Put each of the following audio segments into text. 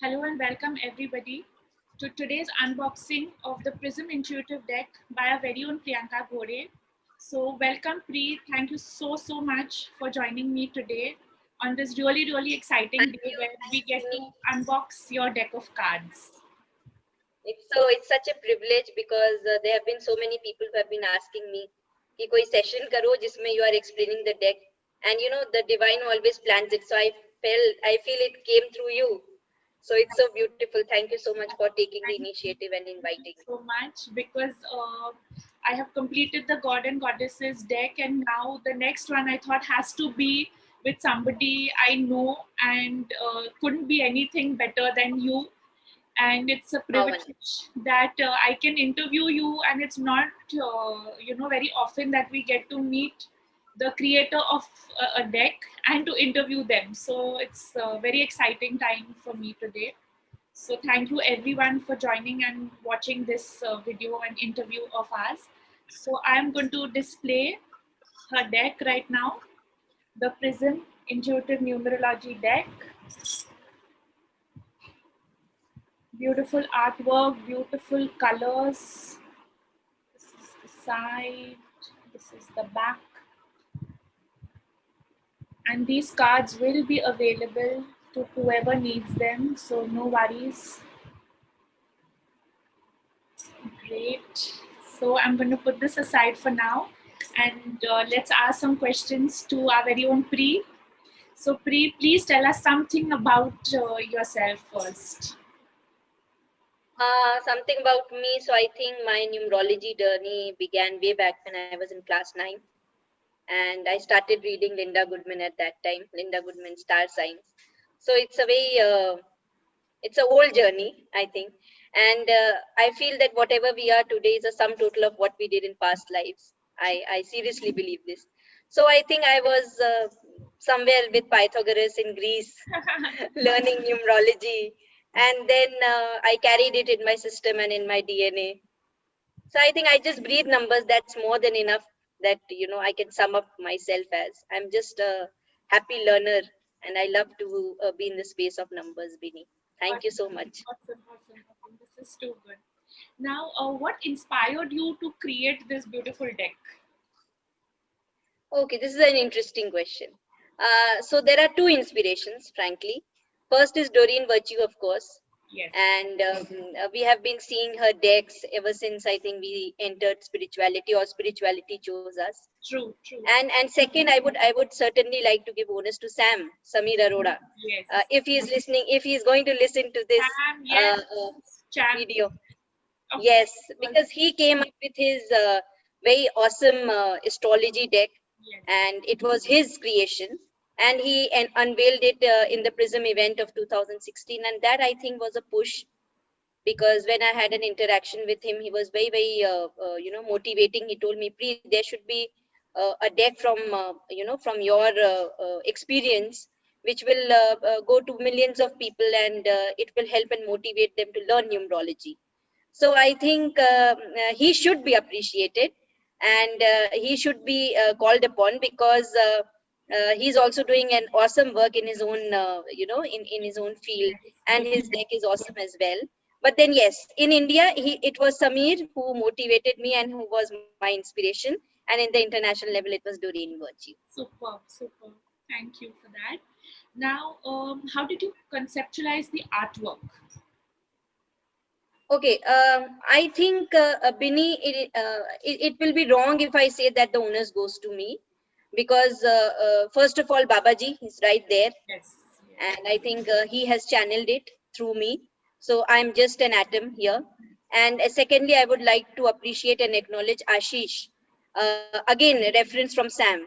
Hello and welcome everybody to today's unboxing of the PRIISM Intuitive deck by our very own Priyanka Ghode. So welcome Pri, thank you so much for joining me today on this really exciting Thank day you. where we Thanks, get to Vinny. unbox your deck of cards. It's such a privilege because there have been so many people who have been asking me कि कोई session करो जिसमें you are explaining the deck, and the divine always plans it. So I feel it came through you. So it's so beautiful. Thank you so much for taking the Thank you initiative and inviting me. so much because I have completed the God and Goddesses deck, and now the next one I thought has to be with somebody I know, and couldn't be anything better than you. And it's a How wonderful. privilege that I can interview you, and it's not very often that we get to meet the creator of a deck and to interview them. So it's a very exciting time for me today. So thank you everyone for joining and watching this video and interview of ours. So I am going to display her deck right now, the PRIISM Intuitive Numerology deck. Beautiful artwork, beautiful colors. This is the side, this is the back. And these cards will be available to whoever needs them, so no worries. Great. So I'm going to put this aside for now, and let's ask some questions to our very own Pri. So Pri, please tell us something about yourself first. Something about me. So I think my numerology journey began way back when I was in class 9. And I started reading Linda Goodman at that time, Linda Goodman Star Signs. So it's a old journey, I think. And I feel that whatever we are today is a sum total of what we did in past lives. I seriously believe this. So I think I was somewhere with Pythagoras in Greece, learning numerology. And then I carried it in my system and in my DNA. So I think I just breathe numbers. That's more than enough that, I can sum up myself as. I'm just a happy learner, and I love to be in the space of numbers, Bini. Thank you so much. Awesome. This is too good. Now, what inspired you to create this beautiful deck? Okay, this is an interesting question. So there are two inspirations, frankly. First is Doreen Virtue, of course. Yes. And we have been seeing her decks ever since I think we entered spirituality, or spirituality chose us. True. And second, I would certainly like to give bonus to Samir Arora. Yes. If he is listening, if he is going to listen to this Sam, yes. video. Of Yes, course. because he came up with his very awesome astrology deck, Yes. and it was his creation. And he unveiled it in the PRIISM event of 2016, and that I think was a push, because when I had an interaction with him, he was very motivating. He told me, Pri, there should be a deck from your experience, which will go to millions of people, and it will help and motivate them to learn numerology. So I think he should be appreciated, and he should be called upon, because he's also doing an awesome work in his own, in his own field, and his deck is awesome as well. But then, yes, in India, it was Samir who motivated me and who was my inspiration. And in the international level, it was Doreen Virtue. Superb. Thank you for that. Now, how did you conceptualize the artwork? Okay, I think Bini, it will be wrong if I say that the onus goes to me, because first of all, Babaji is right there, Yes. and I think he has channeled it through me. So I'm just an atom here. And secondly, I would like to appreciate and acknowledge Ashish. Again, a reference from Sam.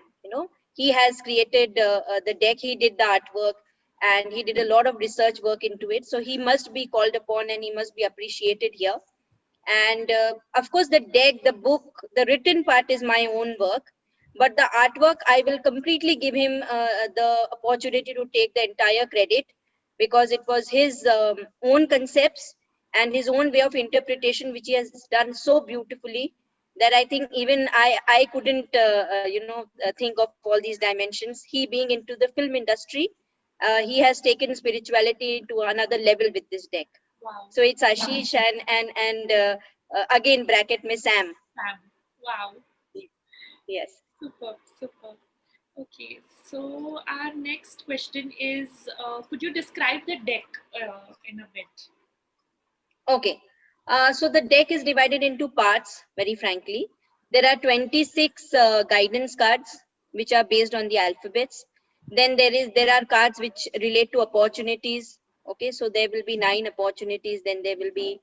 He has created the deck. He did the artwork, and he did a lot of research work into it. So he must be called upon, and he must be appreciated here. And of course, the deck, the book, the written part is my own work, but the artwork, I will completely give him the opportunity to take the entire credit, because it was his own concepts and his own way of interpretation, which he has done so beautifully, that I think even I couldn't think of all these dimensions. He being into the film industry, he has taken spirituality to another level with this deck. Wow. So it's Ashish and again bracket में Sam. Sam. Wow. Yes. Super, super. Okay, so our next question is, could you describe the deck in a bit? Okay. So the deck is divided into parts, very frankly. There are 26 guidance cards, which are based on the alphabets. Then there are cards which relate to opportunities. Okay, so there will be 9 opportunities. Then there will be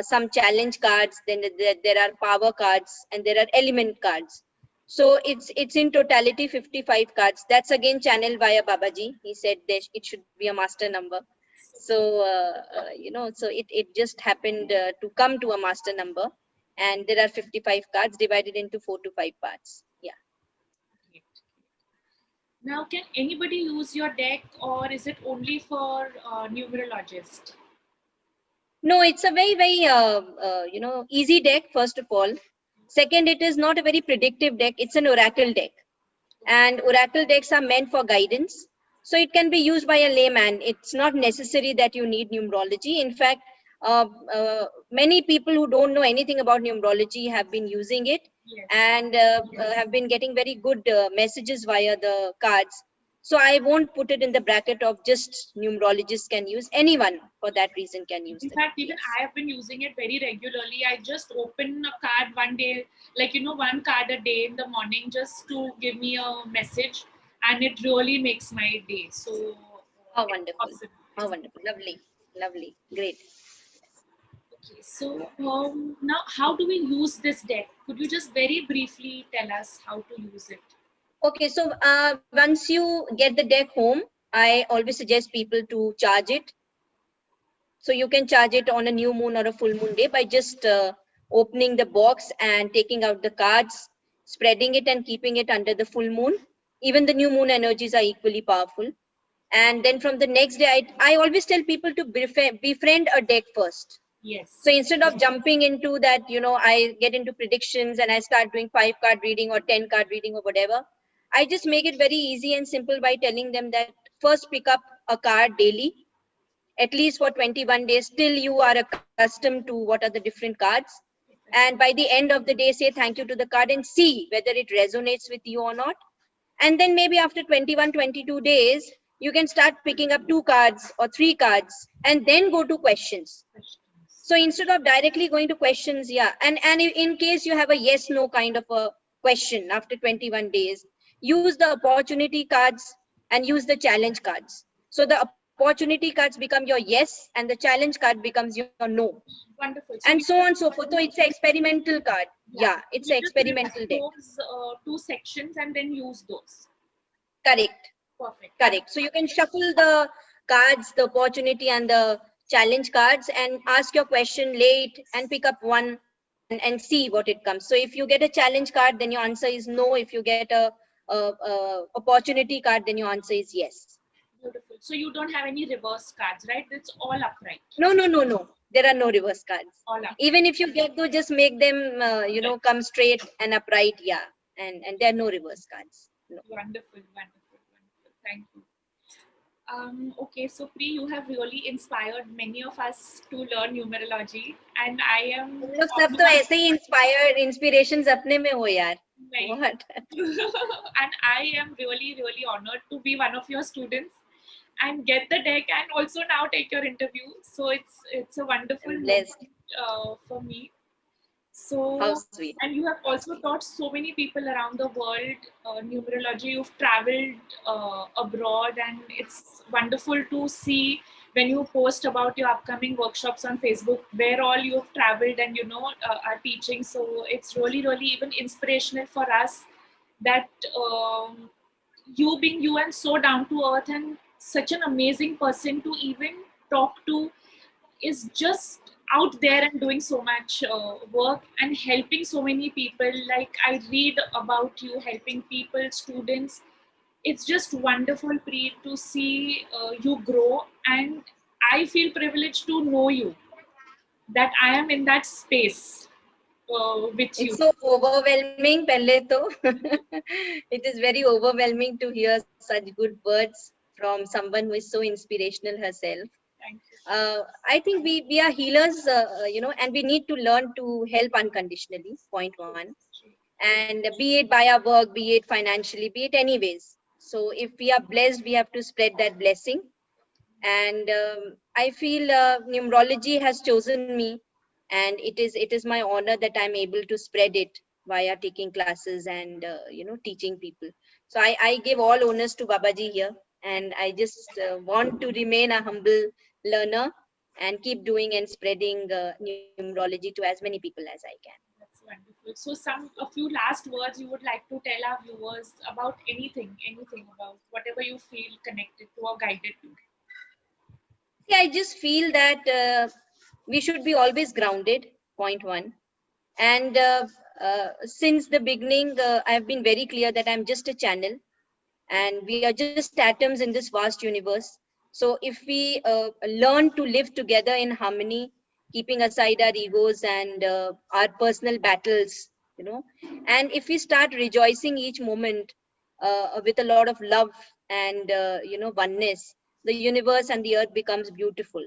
some challenge cards. Then there are power cards, and there are element cards. So it's in totality 55 cards. That's again channeled via Babaji. He said it should be a master number. So so it just happened to come to a master number, and there are 55 cards divided into 4 to 5 parts. Yeah. Great. Now, can anybody use your deck, or is it only for numerologists? No, it's a very easy deck. First of all, second, it is not a very predictive deck. It's an oracle deck, and oracle decks are meant for guidance. So it can be used by a layman. It's not necessary that you need numerology. In fact, many people who don't know anything about numerology have been using it, Yes. and have been getting very good messages via the cards. So I won't put it in the bracket of just numerologists can use. Anyone for that reason can use In it. fact, even Yes. I have been using it very regularly. I just open a card one day, like, one card a day in the morning just to give me a message, and it really makes my day. So, How it's wonderful. awesome. How wonderful. Lovely. Lovely. Great. Okay, so now how do we use this deck? Could you just very briefly tell us how to use it? Okay, so once you get the deck home, I always suggest people to charge it. So you can charge it on a new moon or a full moon day by just opening the box and taking out the cards, spreading it and keeping it under the full moon. Even the new moon energies are equally powerful. And then from the next day, I always tell people to befriend a deck first. Yes. So instead of jumping into that, I get into predictions and I start doing 5-card reading or 10-card reading or whatever. I just make it very easy and simple by telling them that first pick up a card daily, at least for 21 days, till you are accustomed to what are the different cards. And by the end of the day, say thank you to the card and see whether it resonates with you or not. And then maybe after 21, 22 days, you can start picking up 2 cards or 3 cards and then go to questions. So instead of directly going to questions, yeah, and in case you have a yes no kind of a question after 21 days, use the opportunity cards and use the challenge cards. So the opportunity cards become your yes and the challenge card becomes your no, Wonderful. and So so we on just, so forth. So it's an experimental card. yeah, Yeah, it's an we just experimental list deck. those 2 sections and then use those. Correct. Perfect. Correct. So you can shuffle the cards, the opportunity and the challenge cards, and ask your question late and pick up one and see what it comes. So if you get a challenge card, then your answer is no. If you get a opportunity card, then your answer is yes. Beautiful. So you don't have any reverse cards, right? It's all upright. No. There are no reverse cards. All upright. Even if you get those, just make them, come straight and upright. Yeah. And there are no reverse cards. No. Wonderful. Thank you. Okay, so Pri, you have really inspired many of us to learn numerology, and I am. तुम लोग सब तो ऐसे ही inspirations अपने में हो यार. Right. What? And I am really honored to be one of your students and get the deck and also now take your interview. So it's a wonderful I'm moment blessed. for me. So, How sweet. and you have How also sweet. taught so many people around the world numerology. You've traveled abroad, and it's wonderful to see when you post about your upcoming workshops on Facebook, where all you've traveled and are teaching. So it's really even inspirational for us that you being you and so down to earth and such an amazing person to even talk to is just out there and doing so much work and helping so many people. Like, I read about you helping people, students. It's just wonderful, Preet, to see you grow, and I feel privileged to know you, that I am in that space with you. It's so overwhelming, pehle to. It is very overwhelming to hear such good words. from someone who is so inspirational herself. Thank you. I think we are healers, and we need to learn to help unconditionally. Point one, and be it by our work, be it financially, be it anyways. So if we are blessed, we have to spread that blessing. And I feel numerology has chosen me, and it is my honor that I'm able to spread it via taking classes and teaching people. So I give all honors to Babaji here, and I just want to remain a humble learner and keep doing and spreading numerology to as many people as I can. That's wonderful. So, a few last words you would like to tell our viewers about anything about whatever you feel connected to or guided to. See, I just feel that we should be always grounded. Point one. And since the beginning, I've been very clear that I'm just a channel, and we are just atoms in this vast universe. So if we learn to live together in harmony, keeping aside our egos and our personal battles, and if we start rejoicing each moment with a lot of love and oneness, the universe and the earth becomes beautiful.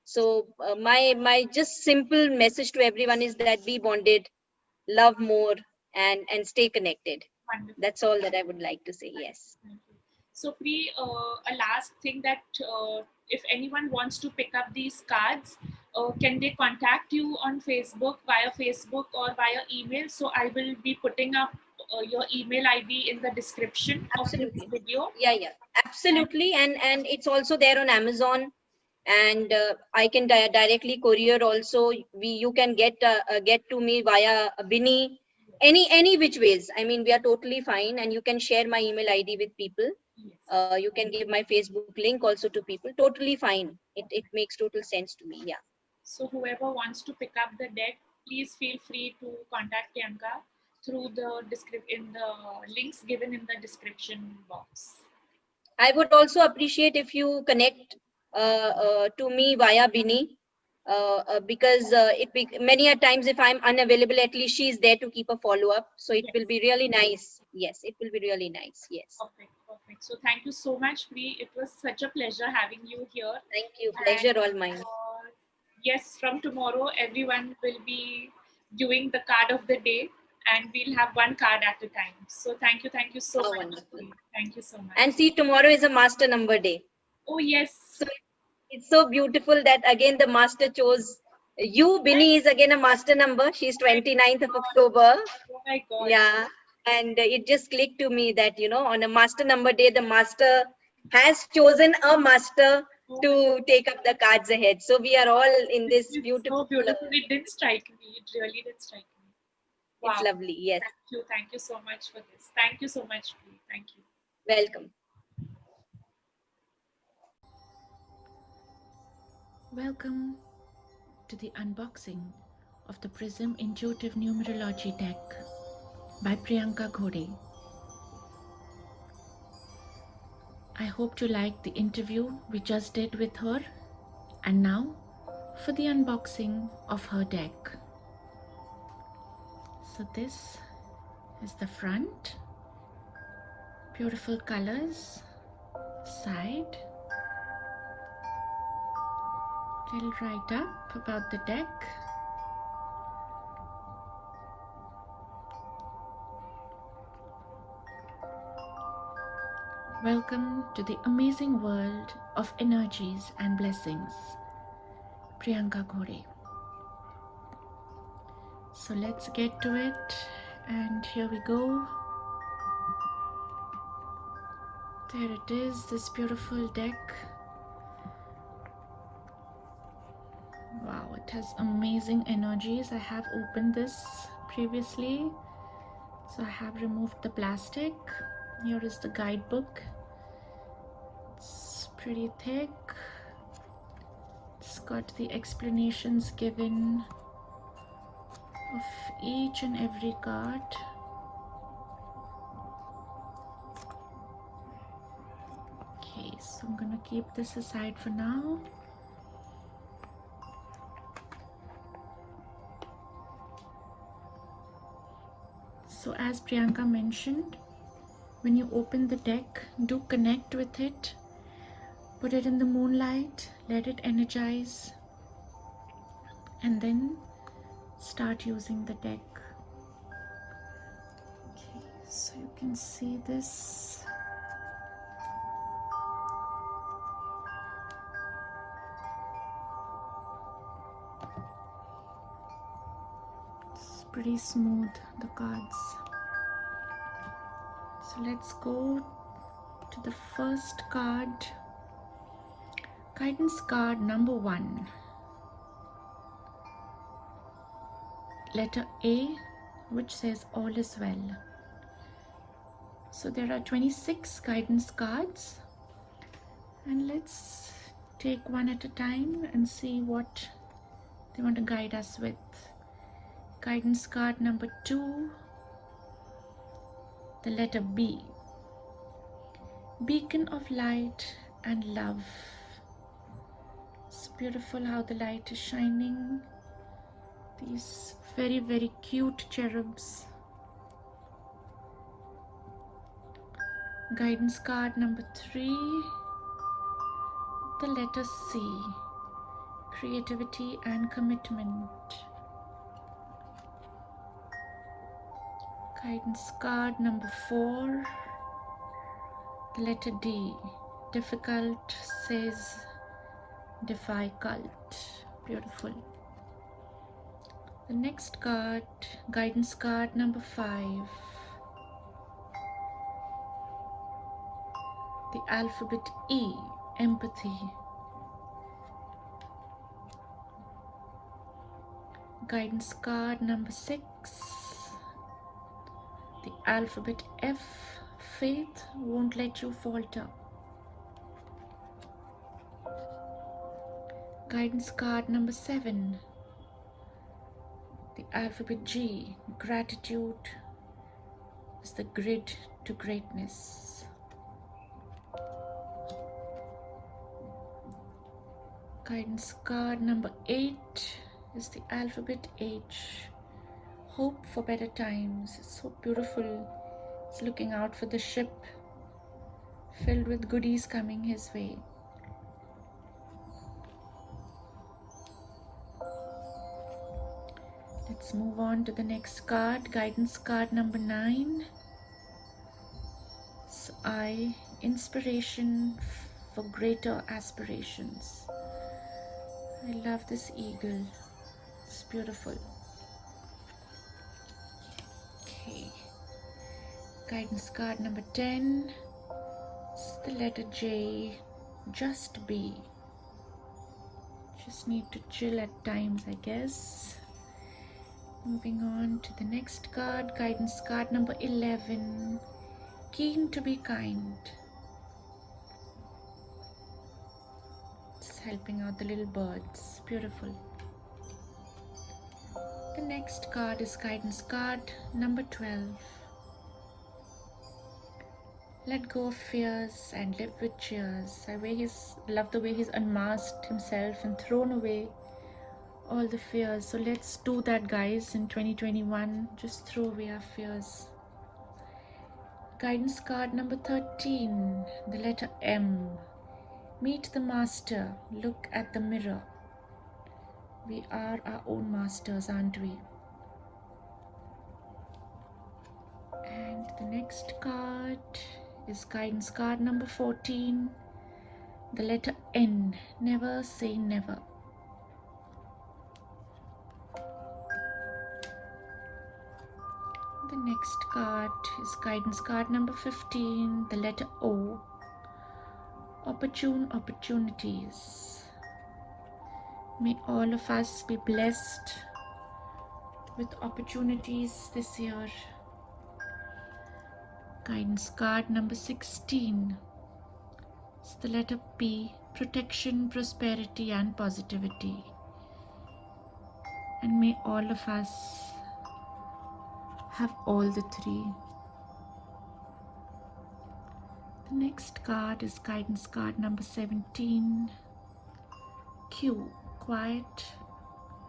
So my just simple message to everyone is that be bonded, love more, and stay connected. Wonderful. That's all that I would like to say. Yes. Thank you. So, Pri, a last thing that if anyone wants to pick up these cards, can they contact you on Facebook, via Facebook or via email? So, I will be putting up your email ID in the description of this Absolutely. video. Yeah, absolutely. And it's also there on Amazon, and I can directly courier also. You can get to me via Bini, any which ways. I mean, we are totally fine, and you can share my email ID with people. Yes. You can give my Facebook link also to people. Totally fine. It makes total sense to me. Yeah. So whoever wants to pick up the deck, please feel free to contact Priyanka through the in the links given in the description box. I would also appreciate if you connect to me via Bini, because many a times if I'm unavailable, at least she is there to keep a follow up. So it Yes. will be really nice. Yes, it will be really nice. Yes. Perfect, perfect. So thank you so much, Pri. It was such a pleasure having you here. Thank you. And Pleasure all mine. yes, from tomorrow, everyone will be doing the card of the day, and we'll have one card at a time. So thank you so Oh, much. wonderful. Pri. Thank you so much. And see, tomorrow is a master number day. Oh yes. So it's so beautiful that again the master chose you. Bini is again a master number. She's 29th of October. Oh my God. Yeah. And it just clicked to me that, on a master number day, the master has chosen a master to take up the cards ahead. So we are all in this It's beautiful. so beautiful. It did strike me. It really did strike me. Wow. It's lovely. Yes. Thank you so much for this. Thank you so much, Pri. Thank you. Welcome. Welcome to the unboxing of the PRIISM Intuitive Numerology deck by Priyanka Ghode. I hope you liked the interview we just did with her, and now for the unboxing of her deck. So this is the front, beautiful colors, side, little write up about the deck. Welcome to the amazing world of energies and blessings. Priyanka Ghode. So let's get to it, and here we go. There it is, this beautiful deck. Wow, it has amazing energies. I have opened this previously, so I have removed the plastic. Here is the guidebook. It's pretty thick. It's got the explanations given of each and every card. Okay, so I'm gonna keep this aside for now. So as Priyanka mentioned, when you open the deck, do connect with it Put it in the moonlight, let it energize, and then start using the deck. Okay, so you can see this. It's pretty smooth, the cards. So let's go to the first card. Guidance card number 1. Letter A, which says all is well. So there are 26 guidance cards, and let's take one at a time and see what they want to guide us with. Guidance card number 2, the letter B. Beacon of light and love. It's beautiful how the light is shining. These very, very cute cherubs. Guidance card number 3, the letter C. Creativity and commitment. Guidance card number 4, the letter D. Difficult says defy cult. Beautiful. The next card, guidance card number 5, the alphabet E. Empathy. Guidance card number 6, the alphabet F. Faith won't let you falter. Guidance card number 7, the alphabet G. Gratitude is the grid to greatness. Guidance card number 8 is the alphabet H. Hope for better times. It's so beautiful. It's looking out for the ship filled with goodies coming his way. Let's move on to the next card. Guidance card number 9. So I, inspiration for greater aspirations. I love this eagle. It's beautiful. Okay. Guidance card number 10. It's the letter J. Just be. Just need to chill at times, I guess. Moving on to the next card. Guidance card number 11. Keen to be kind. It's helping out the little birds. Beautiful. The next card is guidance card number 12. Let go of fears and live with cheers. I love the way he's unmasked himself and thrown away all the fears. So let's do that, guys, in 2021. Just throw away our fears. Guidance card number 13, the letter M. Meet the master. Look at the mirror. We are our own masters, aren't we? And the next card is guidance card number 14, the letter N. Never say never. The next card is guidance card number 15, the letter O. Opportune opportunities. May all of us be blessed with opportunities this year. Guidance card number 16. It's the letter P. Protection, prosperity and positivity. And may all of us have all the three. The next card is guidance card number 17. Q. Quiet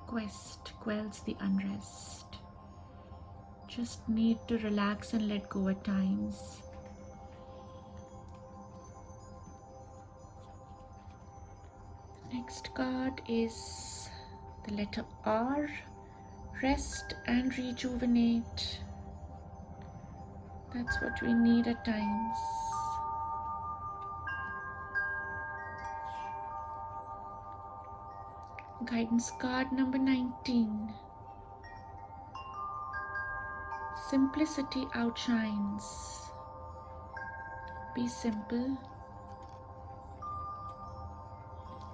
quest quells the unrest. Just need to relax and let go at times. Next card is the letter R. Rest and rejuvenate. That's what we need at times. Guidance card number 19. Simplicity outshines. Be simple.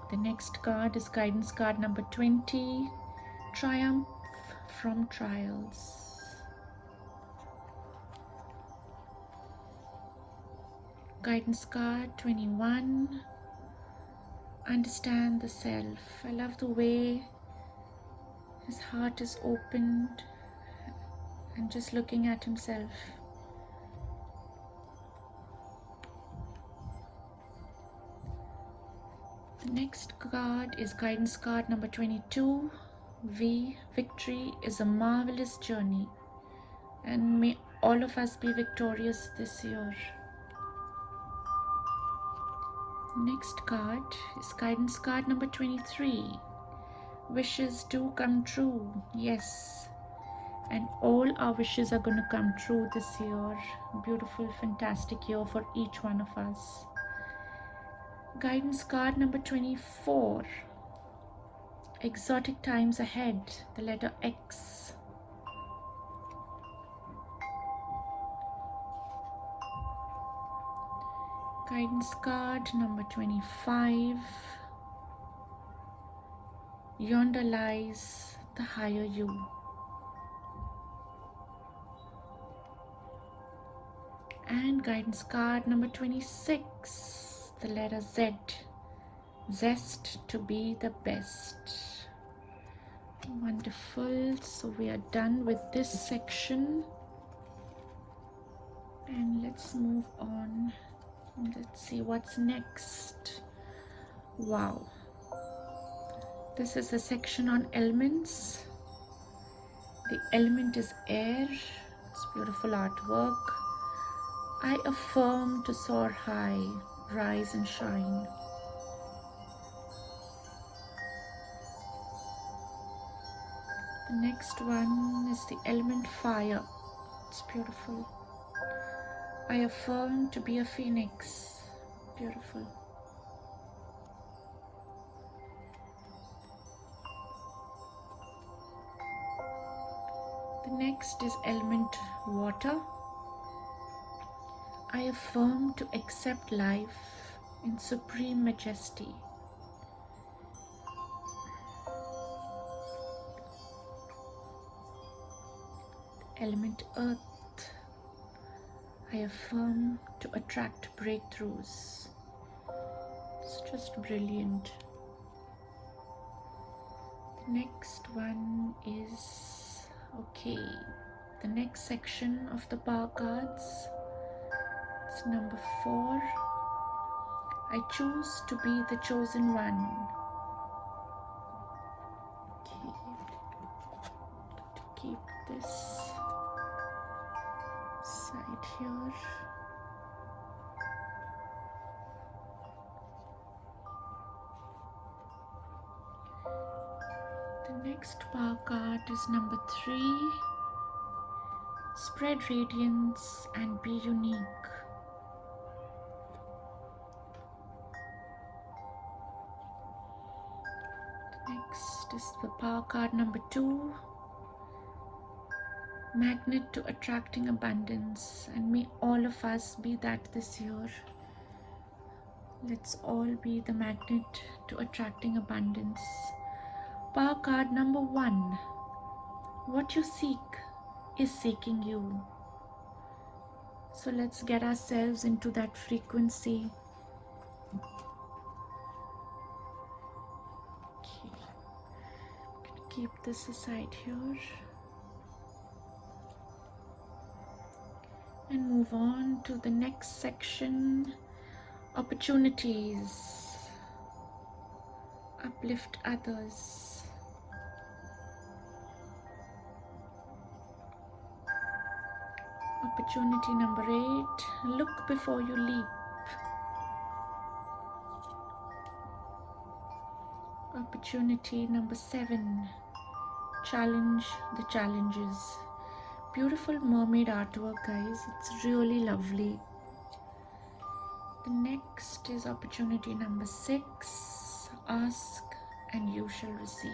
The next card is guidance card number 20. Triumph from trials. Guidance card 21. Understand the self. I love the way his heart is opened and just looking at himself. The next card is guidance card number 22. Victory is a marvelous journey, and may all of us be victorious this year. Next card is guidance card number 23. Wishes do come true. Yes. And all our wishes are going to come true this year. Beautiful, fantastic year for each one of us. Guidance card number 24. Exotic times ahead. The letter X. Guidance card number 25. Yonder lies the higher you. And guidance card number 26. The letter Z. Zest to be the best. Wonderful. So we are done with this section. And let's move on. Let's see what's next. Wow. This is a section on elements. The element is air. It's beautiful artwork. I affirm to soar high, rise and shine. The next one is the element fire. It's beautiful. I affirm to be a phoenix. Beautiful. The next is element water. I affirm to accept life in supreme majesty. Element earth. I affirm to attract breakthroughs. It's just brilliant. The next one is okay. The next section of the power cards is number 4. I choose to be the chosen one. Okay. To keep this side here. The next power card is number 3. Spread radiance and be unique. The next is the power card number 2. Magnet to attracting abundance, and may all of us be that this year. Let's all be the magnet to attracting abundance. Power card number 1. What you seek is seeking you. So let's get ourselves into that frequency. Okay. I'm gonna keep this aside here. And move on to the next section. Opportunities. Uplift others. Opportunity number 8. Look before you leap. Opportunity number 7. Challenge the challenges. Beautiful mermaid artwork, guys. It's really lovely. The next is opportunity number 6. Ask and you shall receive.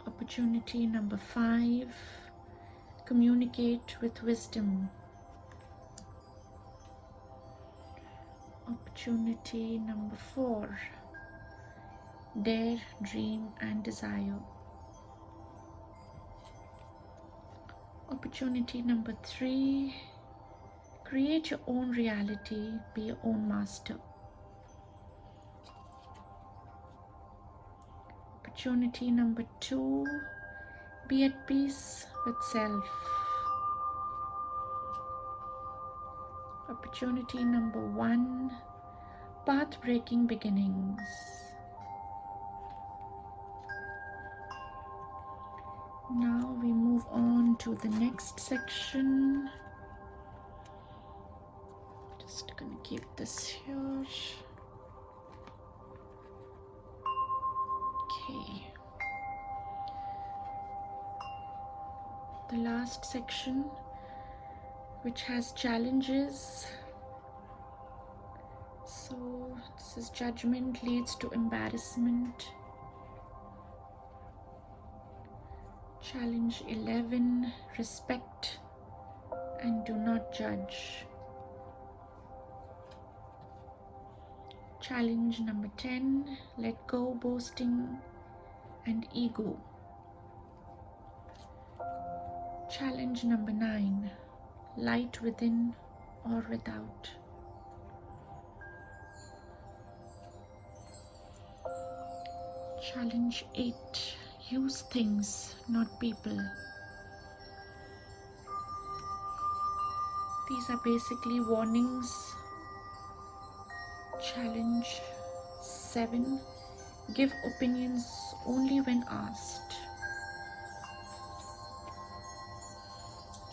Opportunity number 5. Communicate with wisdom. Opportunity number 4. Dare, dream and desire. Opportunity number 3. Create your own reality, be your own master. Opportunity number 2. Be at peace with self. Opportunity number 1. Path-breaking beginnings. Now we move on to the next section. Just gonna keep this here. Okay. The last section, which has challenges. So this is judgment leads to embarrassment. Challenge 11, respect and do not judge. Challenge number 10, let go boasting and ego. Challenge number 9, light within or without. Challenge 8, use things, not people. These are basically warnings. Challenge 7, give opinions only when asked.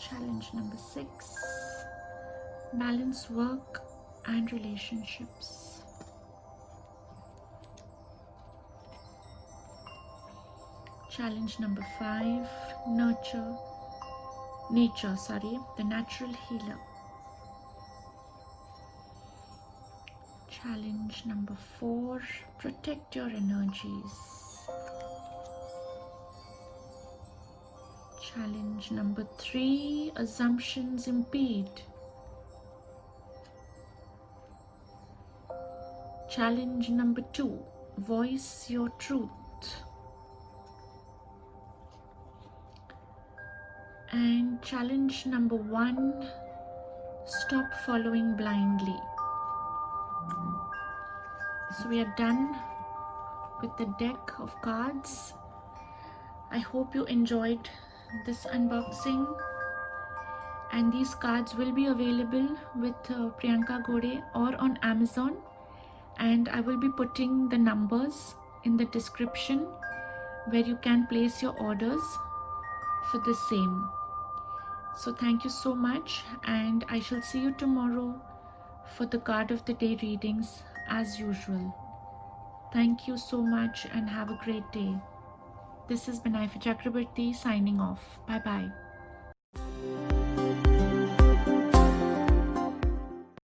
Challenge number 6, balance work and relationships. Challenge number 5, nature, the natural healer. Challenge number 4, protect your energies. Challenge number 3, assumptions impede. Challenge number 2, voice your truth. And challenge number 1, stop following blindly. So we are done with the deck of cards. I hope you enjoyed this unboxing, and these cards will be available with Priyanka Ghode or on Amazon, and I will be putting the numbers in the description where you can place your orders for the same. So thank you so much, and I shall see you tomorrow for the card of the day readings as usual. Thank you so much and have a great day. This is binaiferchakraborty signing off. Bye bye.